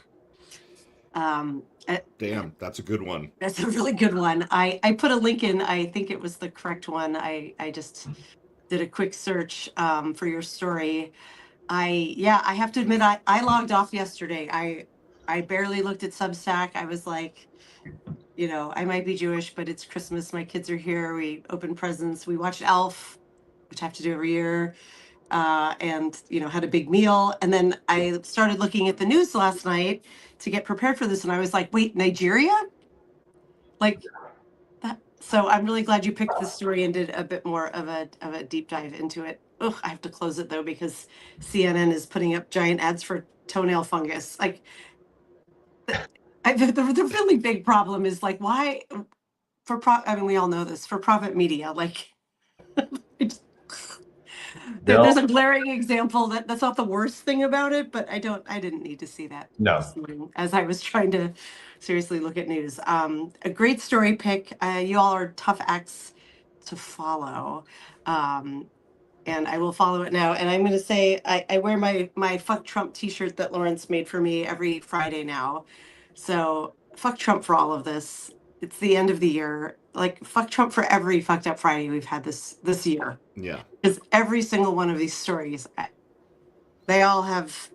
Damn, that's a good one. That's a really good one. I put a link in. I think it was the correct one. I just did a quick search for your story. I have to admit, I logged off yesterday. I barely looked at Substack. I was like, I might be Jewish, but it's Christmas. My kids are here. We open presents. We watched Elf, which I have to do every year. And had a big meal. And then I started looking at the news last night to get prepared for this. And I was like, wait, Nigeria? Like that. So I'm really glad you picked this story and did a bit more of a deep dive into it. Oh, I have to close it though, because CNN is putting up giant ads for toenail fungus. Like the really big problem is like, why we all know this, for profit media, like There's They'll a glaring example that's not the worst thing about it, but I didn't need to see that no. this morning as I was trying to seriously look at news. A great story pick. You all are tough acts to follow. And I will follow it now. And I'm going to say I wear my Fuck Trump t-shirt that Lawrence made for me every Friday now. So fuck Trump for all of this. It's the end of the year. Like fuck Trump for every fucked up Friday we've had this year. Yeah. Because every single one of these stories, they all have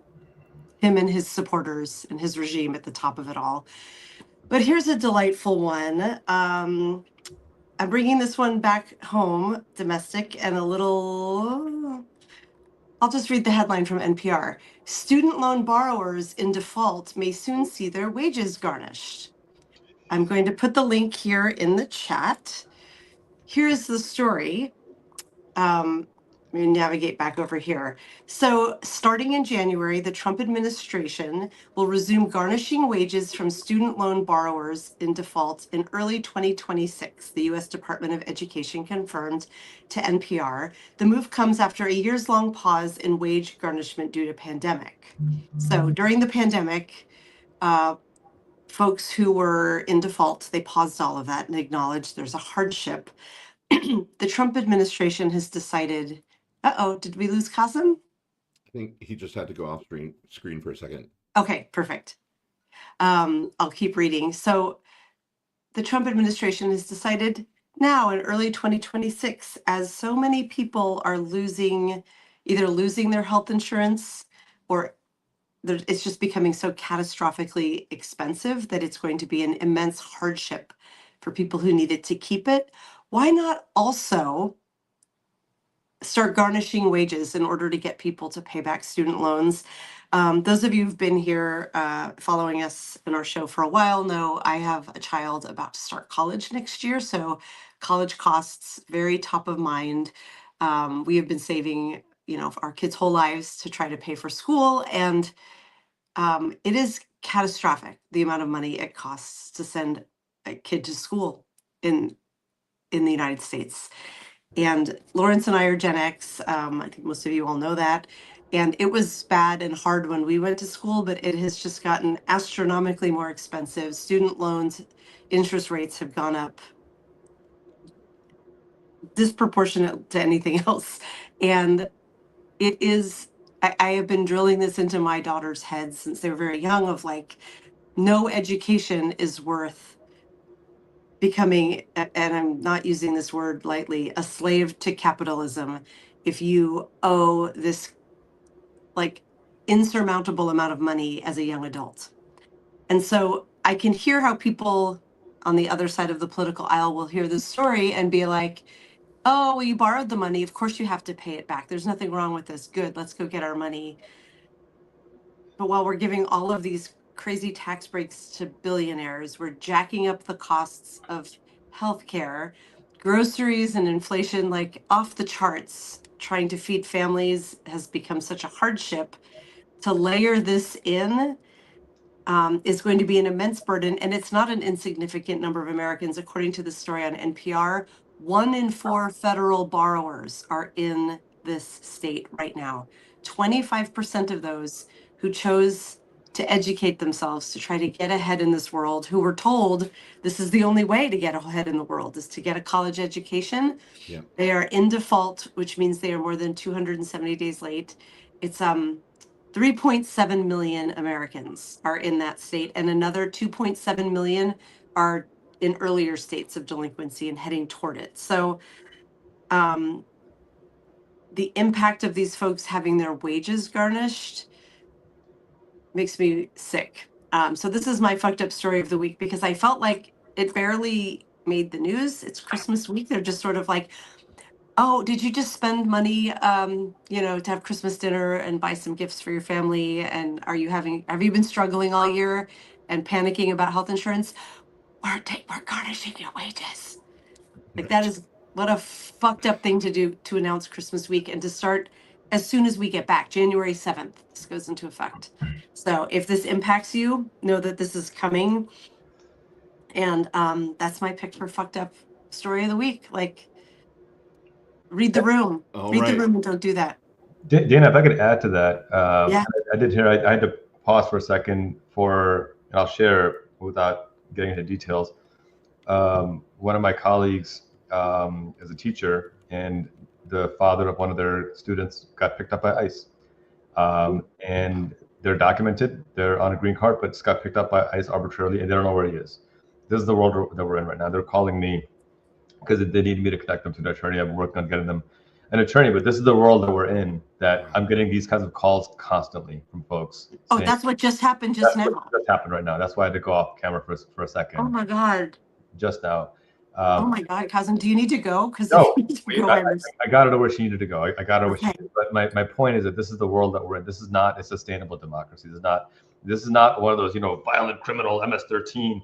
him and his supporters and his regime at the top of it all. But here's a delightful one. I'm bringing this one back home, domestic, and a little. I'll just read the headline from NPR. Student loan borrowers in default may soon see their wages garnished. I'm going to put the link here in the chat. Here's the story. Let me navigate back over here. So, starting in January, the Trump administration will resume garnishing wages from student loan borrowers in default in early 2026, the U.S. Department of Education confirmed to NPR. The move comes after a years-long pause in wage garnishment due to pandemic. So, during the pandemic, folks who were in default, they paused all of that and acknowledged there's a hardship. The Trump administration has decided, did we lose Qasim? I think he just had to go off screen for a second. Okay, perfect. I'll keep reading. So the Trump administration has decided now in early 2026, as so many people are either losing their health insurance or it's just becoming so catastrophically expensive that it's going to be an immense hardship for people who needed to keep it. Why not also start garnishing wages in order to get people to pay back student loans? Those of you who've been here following us in our show for a while know I have a child about to start college next year, so college costs very top of mind. We have been saving, our kids' whole lives to try to pay for school, and it is catastrophic the amount of money it costs to send a kid to school in the United States. And Lawrence and I are Gen X. I think most of you all know that. And it was bad and hard when we went to school, but it has just gotten astronomically more expensive. Student loans, interest rates have gone up disproportionate to anything else. And it is, I have been drilling this into my daughter's head since they were very young of like, no education is worth becoming, and I'm not using this word lightly, a slave to capitalism if you owe this like insurmountable amount of money as a young adult. And so I can hear how people on the other side of the political aisle will hear this story and be like, oh, well, you borrowed the money. Of course you have to pay it back. There's nothing wrong with this. Good, let's go get our money. But while we're giving all of these crazy tax breaks to billionaires, we're jacking up the costs of healthcare, groceries, and inflation like off the charts. Trying to feed families has become such a hardship. To layer this in is going to be an immense burden, and it's not an insignificant number of Americans. According to the story on NPR, 1 in 4 federal borrowers are in this state right now. 25% of those who chose to educate themselves to try to get ahead in this world, who were told this is the only way to get ahead in the world is to get a college education. Yeah. They are in default, which means they are more than 270 days late. It's 3.7 million Americans are in that state, and another 2.7 million are in earlier states of delinquency and heading toward it. So the impact of these folks having their wages garnished makes me sick. So this is my fucked up story of the week because I felt like it barely made the news. It's Christmas week. They're just sort of like, oh, did you just spend money, to have Christmas dinner and buy some gifts for your family? And have you been struggling all year and panicking about health insurance? We're garnishing your wages. Like that is what a fucked up thing to do to announce Christmas week and to start as soon as we get back, January 7th, this goes into effect. So if this impacts you, know that this is coming. And that's my pick for fucked up story of the week. Like, Read the room. All Read the right. room and don't do that. Dana, if I could add to that, Yeah. I did hear, I had to pause for a second and I'll share without getting into details. One of my colleagues is a teacher, and the father of one of their students got picked up by ICE. And they're documented, they're on a green card, but just got picked up by ICE arbitrarily, and they don't know where he is. This is the world that we're in right now. They're calling me because they need me to connect them to an attorney. I've been working on getting them an attorney, but this is the world that we're in, that I'm getting these kinds of calls constantly from folks. Oh, that's what just happened just now. That's happened right now. That's why I had to go off camera for a second. Oh my God. Just now. Oh my God, Qasim, do you need to go? Because No, if you need to go, I got her to where she needed to go. I got her where she Okay. needed. But my point is that this is the world that we're in. This is not a sustainable democracy. This is not one of those, violent criminal MS-13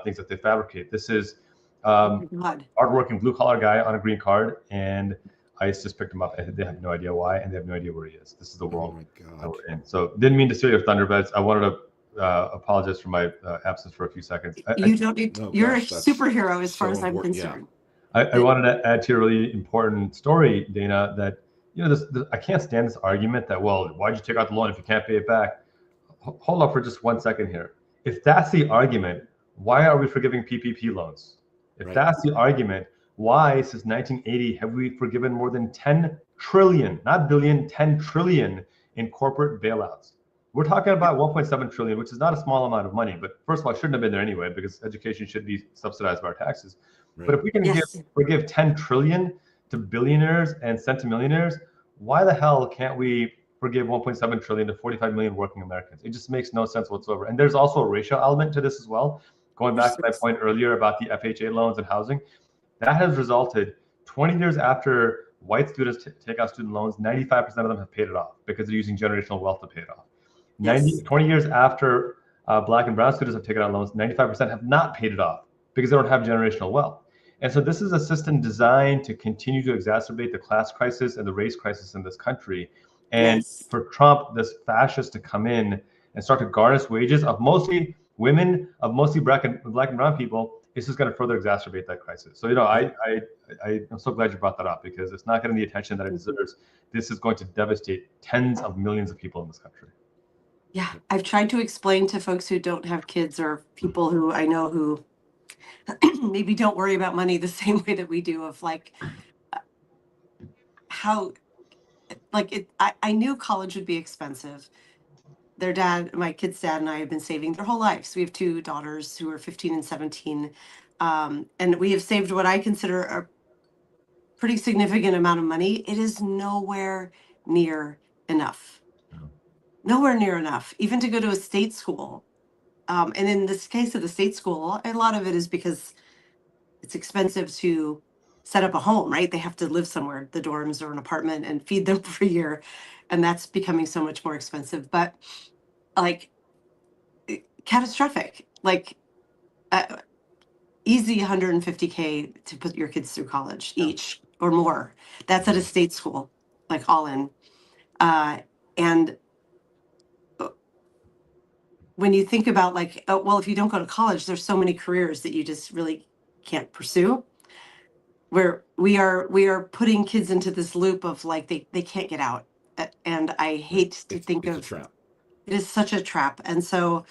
things that they fabricate. This is oh my God. hardworking blue collar guy on a green card, and ICE just picked him up, and they have no idea why, and they have no idea where he is. This is the world that we're in. So didn't mean to steal your thunder, but I wanted to apologize for my absence for a few seconds. You don't need to, you're a superhero as far as I'm important. concerned. I wanted to add to a really important story, Dana, that this I can't stand this argument that, well, why'd you take out the loan if you can't pay it back? Hold up for just 1 second here. If that's the argument, why are we forgiving PPP loans? If that's the argument, why since 1980 have we forgiven more than 10 trillion, not billion, 10 trillion in corporate bailouts? We're talking about 1.7 trillion, which is not a small amount of money, but first of all, it shouldn't have been there anyway, because education should be subsidized by our taxes. But if we can forgive 10 trillion to billionaires and centimillionaires, why the hell can't we forgive 1.7 trillion to 45 million working Americans? It just makes no sense whatsoever. And there's also a racial element to this as well. Going back to my point earlier about the FHA loans and housing, that has resulted 20 years after white students take out student loans, 95% of them have paid it off because they're using generational wealth to pay it off. 20 years after Black and brown students have taken out loans, 95% have not paid it off because they don't have generational wealth. And so this is a system designed to continue to exacerbate the class crisis and the race crisis in this country. And for Trump, this fascist, to come in and start to garnish wages of mostly women, of mostly Black and brown people, it's just going to further exacerbate that crisis. So, I'm so glad you brought that up, because it's not getting the attention that it deserves. This is going to devastate tens of millions of people in this country. Yeah, I've tried to explain to folks who don't have kids, or people who I know who maybe don't worry about money the same way that we do, of like how, like, I knew college would be expensive. Their dad, my kid's dad, and I have been saving their whole lives. We have two daughters who are 15 and 17. And we have saved what I consider a pretty significant amount of money. It is nowhere near enough. Nowhere near enough, even to go to a state school. And in this case of the state school, a lot of it is because it's expensive to set up a home, right? They have to live somewhere, the dorms or an apartment, and feed them for a year. And that's becoming so much more expensive. But like, catastrophic, like easy 150K to put your kids through college each or more. That's at a state school, like all in. And when you think about like, oh, well, if you don't go to college, there's so many careers that you just really can't pursue. Where we are putting kids into this loop of like they can't get out. And I hate to think of, a trap. It is such a trap. And so,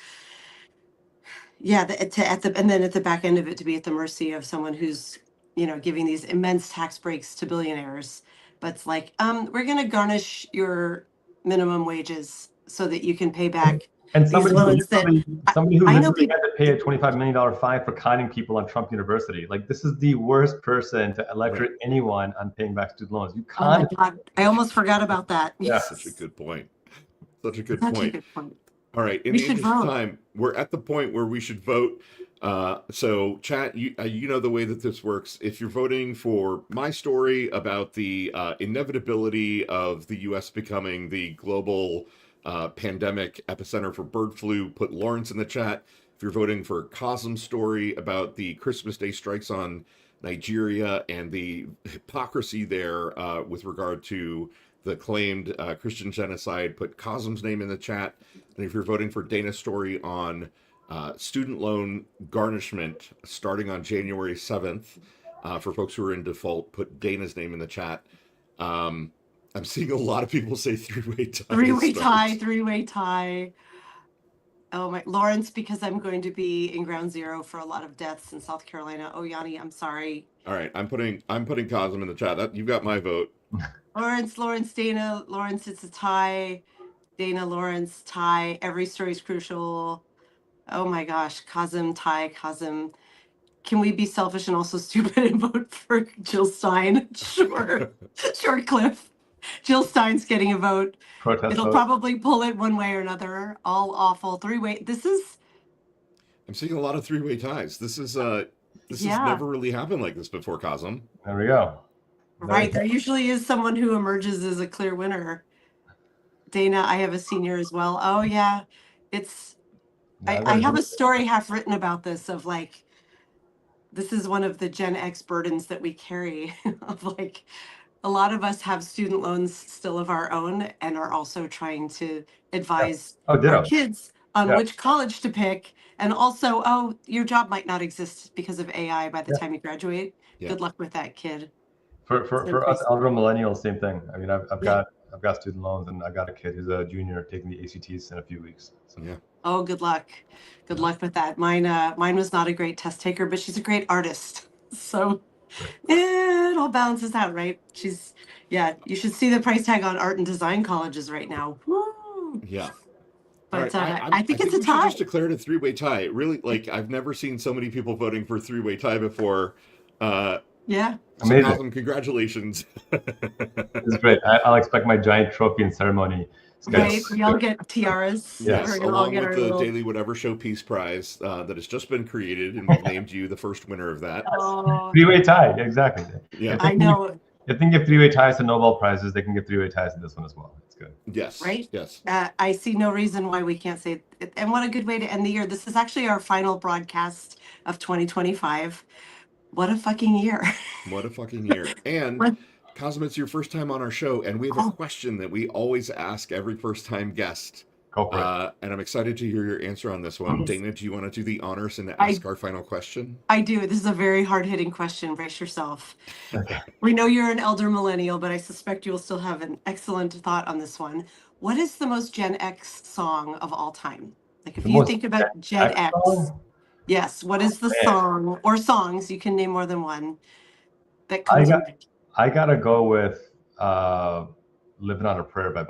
yeah, and then at the back end of it, to be at the mercy of someone who's, giving these immense tax breaks to billionaires. But it's like, we're going to garnish your minimum wages so that you can pay back and these loans somebody who literally had to pay a $25 million fine for conning people on Trump University. Like, this is the worst person to electorate anyone on paying back student loans. You can't. Oh my God, I almost forgot about that. Yeah, such a good point. Such a good Such point. a good point. All right, in the interest of time, we're at the point where we should vote. So, chat, you know the way that this works. If you're voting for my story about the inevitability of the U.S. becoming the global pandemic epicenter for bird flu, put Lawrence in the chat. If you're voting for Qasim's story about the Christmas Day strikes on Nigeria and the hypocrisy there with regard to the claimed Christian genocide, put Qasim's name in the chat. And if you're voting for Dana's story on student loan garnishment starting on January 7th, For folks who are in default, put Dana's name in the chat. I'm seeing a lot of people say three-way tie. Three-way tie, three-way tie. Oh my, Lawrence, because I'm going to be in ground zero for a lot of deaths in South Carolina. Oh, Yanni, I'm sorry. All right, I'm putting Qasim in the chat. You've got my vote. Lawrence, Dana, Lawrence, it's a tie. Dana, Lawrence, tie. Every story is crucial. Oh my gosh, Qasim, tie, Qasim. Can we be selfish and also stupid and vote for Jill Stein? Sure. Sure, Cliff. Jill Stein's getting a vote. Protest It'll vote. probably pull it one way or another. All awful. Three-way. I'm seeing a lot of three-way ties. This has never really happened like this before, Qasim. There we go. Right. There usually is someone who emerges as a clear winner. Dana, I have a senior as well. Oh yeah. I have a story half written about this of like, this is one of the Gen X burdens that we carry of like, a lot of us have student loans still of our own and are also trying to advise our kids on which college to pick. And also, your job might not exist because of AI by the time you graduate. Good luck with that, kid. For us elder millennials, same thing. I mean, I've got student loans, and I got a kid who's a junior taking the ACTs in a few weeks. So. Yeah. Oh, good luck. Good luck with that. Mine was not a great test taker, but she's a great artist. So it all balances out, right? You should see the price tag on art and design colleges right now. Woo! Yeah. But right, I think it's a tie. We should just declare it a three-way tie. Really, like I've never seen so many people voting for a three-way tie before. Yeah. Amazing. Awesome. Congratulations. It's great. I'll expect my giant trophy and ceremony. Right. We all get tiaras. Yes, along with the Daily Whatever Show Peace Prize that has just been created, and we've named you the first winner of that. Three-way tie, exactly. Yeah. I know. If they can give three-way ties to Nobel Prizes, they can give three-way ties to this one as well. It's good. Yes. Right? Yes. I see no reason why we can't say it. And what a good way to end the year. This is actually our final broadcast of 2025. What a fucking year. What a fucking year. And Qasim, it's your first time on our show, and we have a question that we always ask every first-time guest. Go for it. And I'm excited to hear your answer on this one. Dana, do you want to do the honors and ask our final question? I do. This is a very hard-hitting question. Brace yourself. Okay. We know you're an elder millennial, but I suspect you will still have an excellent thought on this one. What is the most Gen X song of all time? Like if you think about Gen X, yes, what is the song or songs, you can name more than one, that comes to mind? I gotta go with "Living on a Prayer" by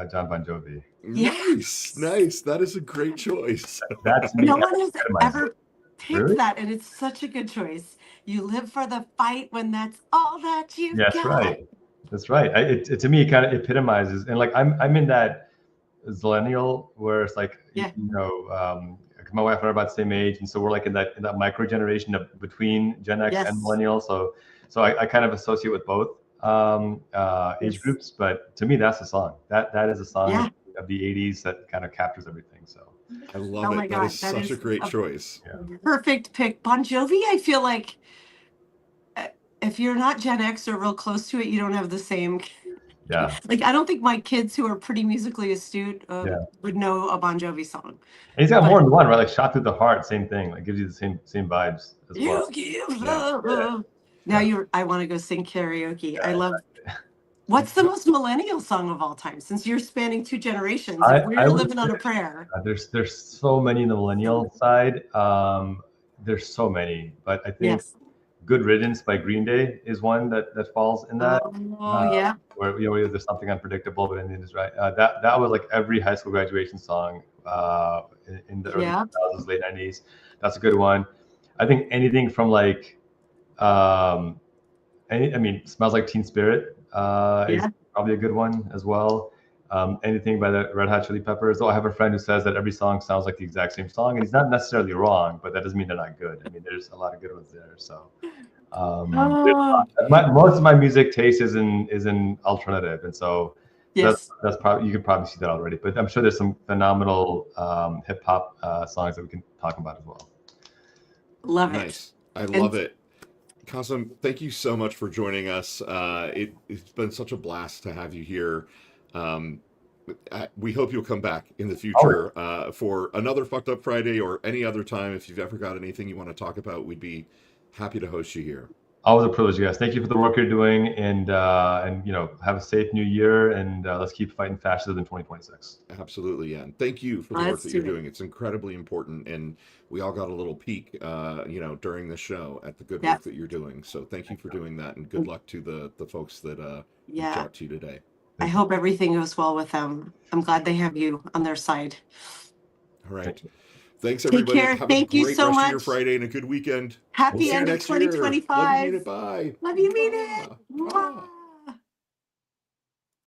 John Bon Jovi. Yes. Nice. That is a great choice. That's me. No one has ever picked that, and it's such a good choice. You live for the fight when that's all that you got. That's right. That's right. It to me, it kind of epitomizes, and like I'm in that millennial where it's like my wife and I are about the same age, and so we're like in that micro generation of between Gen X and millennial. So I kind of associate with both age groups, but to me that's a song. That is a song of the 80s that kind of captures everything. So I love it. That is such a great choice. Perfect pick. Bon Jovi, I feel like if you're not Gen X or real close to it, you don't have the same. Yeah. Like I don't think my kids who are pretty musically astute would know a Bon Jovi song. And he's got more than one, right? Like "Shot Through the Heart," same thing. Like gives you the same vibes as well. You give love. Now I want to go sing karaoke. I love. What's the most millennial song of all time? Since you're spanning two generations, we're living on a prayer. There's so many in the millennial side. There's so many, but I think "Good Riddance" by Green Day is one that falls in that. Where there's something unpredictable, but ending is right. That was like every high school graduation song in the early 2000s, late 90s. That's a good one. I think anything from like, "Smells Like Teen Spirit" is probably a good one as well. Anything by the Red Hot Chili Peppers. Though I have a friend who says that every song sounds like the exact same song, and he's not necessarily wrong, but that doesn't mean they're not good. I mean, there's a lot of good ones there. So. Most of my music taste is in alternative, and so that's probably, you can probably see that already. But I'm sure there's some phenomenal hip hop songs that we can talk about as well. Love it. Nice. I love it. Qasim, thank you so much for joining us. It's been such a blast to have you here. We hope you'll come back in the future for another Fucked Up Friday or any other time. If you've ever got anything you want to talk about, we'd be happy to host you here. Always a privilege, guys. Thank you for the work you're doing, and have a safe new year, and let's keep fighting fascism in 2026. Absolutely, yeah. And thank you for the work Let's that do you're it. doing. It's incredibly important, and we all got a little peek, during the show at the good Yeah. work that you're doing. So thank you for doing that, and good luck to the folks that reach Yeah. out to you today. I hope everything goes well with them. I'm glad they have you on their side. All right. Thank you. Thanks, Take everybody. care. Have a Thank you great so rest of your much. Friday and a good weekend. Happy See you end of next year. Love you, mean 2025. it. Bye. Love you, mean it. Mwah. Mwah. Mwah.